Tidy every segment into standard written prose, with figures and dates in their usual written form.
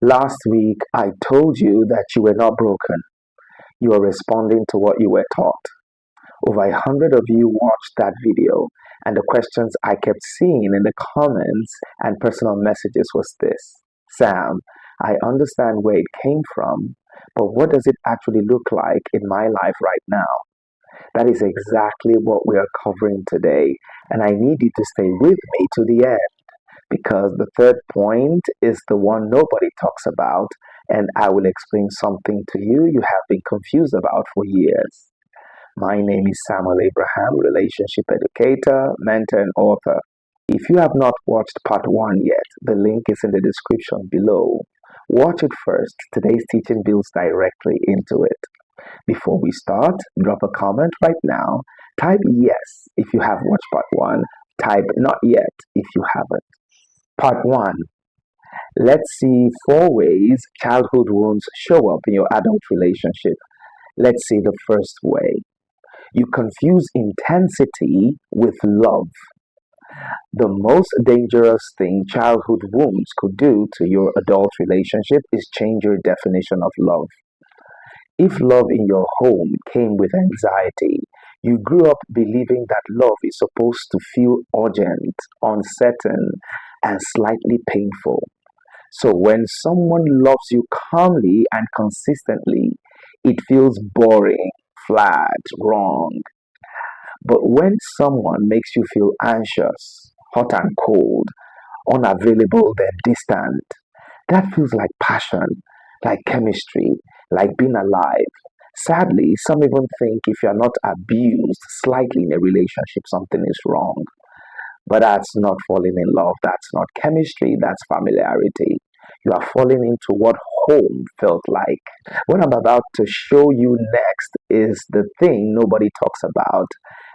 Last week, I told you that you were not broken. You are responding to what you were taught. Over 100 of you watched that video, and the questions I kept seeing in the comments and personal messages was this: Sam, I understand where it came from, but what does it actually look like in my life right now? That is exactly what we are covering today, and I need you to stay with me to the end because the third point is the one nobody talks about, and I will explain something to you you have been confused about for years. My name is Samuel Abraham, relationship educator, mentor, and author. If you have not watched part one yet, the link is in the description below. Watch it first. Today's teaching builds directly into it. Before we start, drop a comment right now. Type yes if you have watched part one. Type not yet if you haven't. Part one. Let's see four ways childhood wounds show up in your adult relationship. Let's see the first way. You confuse intensity with love. The most dangerous thing childhood wounds could do to your adult relationship is change your definition of love. If love in your home came with anxiety, you grew up believing that love is supposed to feel urgent, uncertain, and slightly painful. So when someone loves you calmly and consistently, it feels boring, flat, wrong. But when someone makes you feel anxious, hot and cold, unavailable, then distant, that feels like passion, like chemistry, like being alive. Sadly, some even think if you're not abused slightly in a relationship, something is wrong. But that's not falling in love. That's not chemistry. That's familiarity. You are falling into what home felt like. What I'm about to show you next is the thing nobody talks about,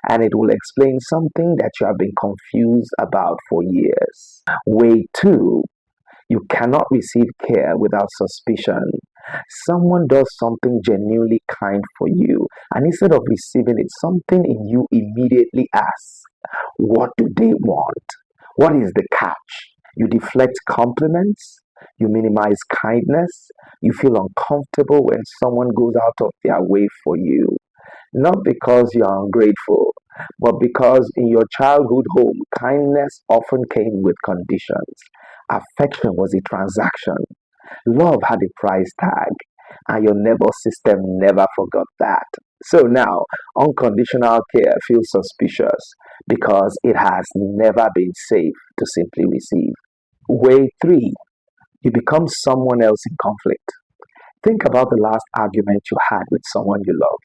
and it will explain something that you have been confused about for years. Way two, you cannot receive care without suspicion. Someone does something genuinely kind for you, and instead of receiving it, something in you immediately asks, what do they want? What is the catch? You deflect compliments, you minimize kindness, you feel uncomfortable when someone goes out of their way for you. Not because you are ungrateful, but because in your childhood home, kindness often came with conditions. Affection was a transaction. Love had a price tag, and your nervous system never forgot that. So now, unconditional care feels suspicious because it has never been safe to simply receive. Way three, you become someone else in conflict. Think about the last argument you had with someone you love.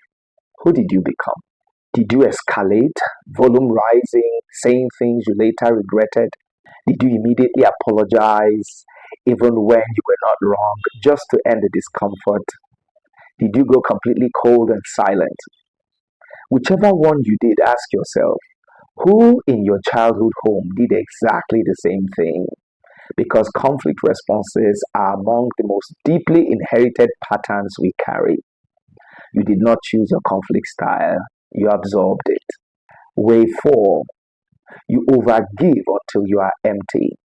Who did you become? Did you escalate, volume rising, saying things you later regretted? Did you immediately apologize, even when you were not wrong, just to end the discomfort? Did you go completely cold and silent? Whichever one you did, ask yourself, who in your childhood home did exactly the same thing? Because conflict responses are among the most deeply inherited patterns we carry. You did not choose your conflict style, you absorbed it. Way four, you overgive until you are empty.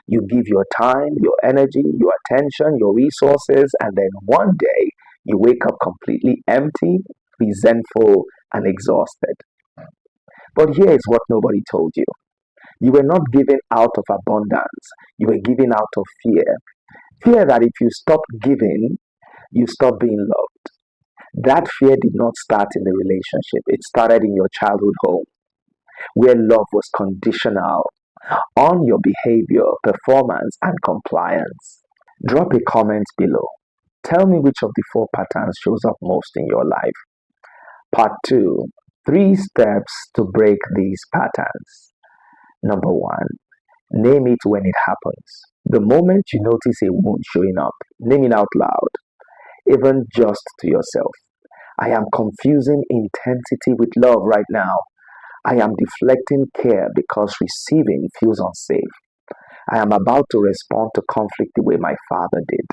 You give your time, your energy, your attention, your resources, and then one day you wake up completely empty, resentful, and exhausted. But here is what nobody told you. You were not giving out of abundance, you were giving out of fear. Fear that if you stop giving, you stop being loved. That fear did not start in the relationship, it started in your childhood home, where love was conditional on your behavior, performance, and compliance. Drop a comment below. Tell me which of the four patterns shows up most in your life. Part 2. 3 steps to break these patterns. Number 1. Name it when it happens. The moment you notice a wound showing up, name it out loud, even just to yourself. I am confusing intensity with love right now. I am deflecting care because receiving feels unsafe. I am about to respond to conflict the way my father did.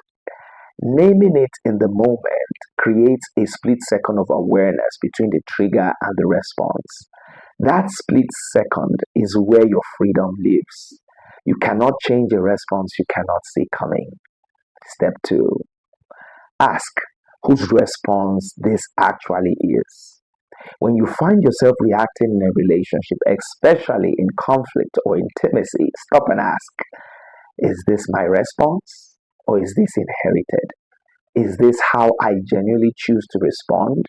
Naming it in the moment creates a split second of awareness between the trigger and the response. That split second is where your freedom lives. You cannot change a response you cannot see coming. Step 2. Ask whose response this actually is. When you find yourself reacting in a relationship, especially in conflict or intimacy, stop and ask, is this my response or is this inherited? Is this how I genuinely choose to respond?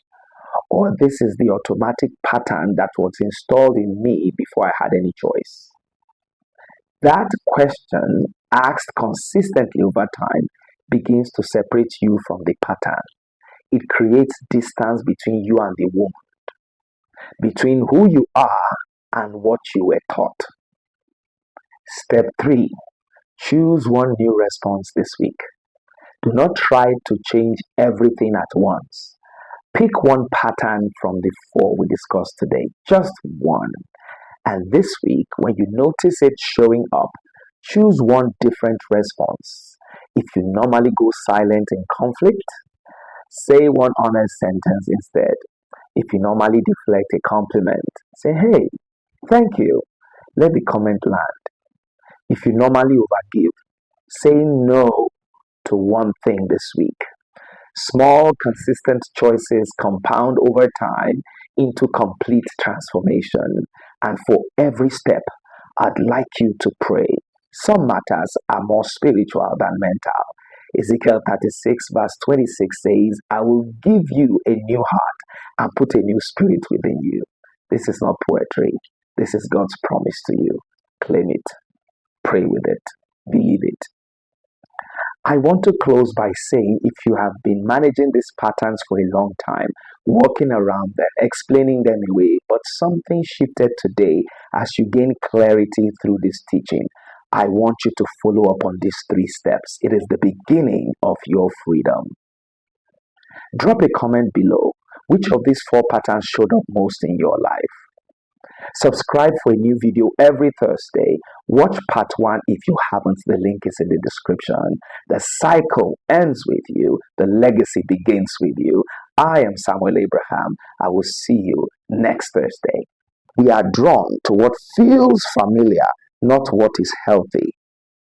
Or this is the automatic pattern that was installed in me before I had any choice? That question, asked consistently over time, begins to separate you from the pattern. It creates distance between you and the woman, between who you are and what you were taught. Step 3. Choose one new response this week. Do not try to change everything at once. Pick one pattern from the 4 we discussed today, just one. And this week, when you notice it showing up, choose one different response. If you normally go silent in conflict, say one honest sentence instead. If you normally deflect a compliment, say, hey, thank you. Let the comment land. If you normally overgive, say no to one thing this week. Small, consistent choices compound over time into complete transformation. And for every step, I'd like you to pray. Some matters are more spiritual than mental. Ezekiel 36, verse 26 says, I will give you a new heart and put a new spirit within you. This is not poetry. This is God's promise to you. Claim it. Pray with it. Believe it. I want to close by saying if you have been managing these patterns for a long time, working around them, explaining them away, but something shifted today as you gain clarity through this teaching, I want you to follow up on these 3 steps. It is the beginning of your freedom. Drop a comment below. Which of these 4 patterns showed up most in your life? Subscribe for a new video every Thursday. Watch part 1 if you haven't. The link is in the description. The cycle ends with you. The legacy begins with you. I am Samuel Abraham. I will see you next Thursday. We are drawn to what feels familiar, not what is healthy.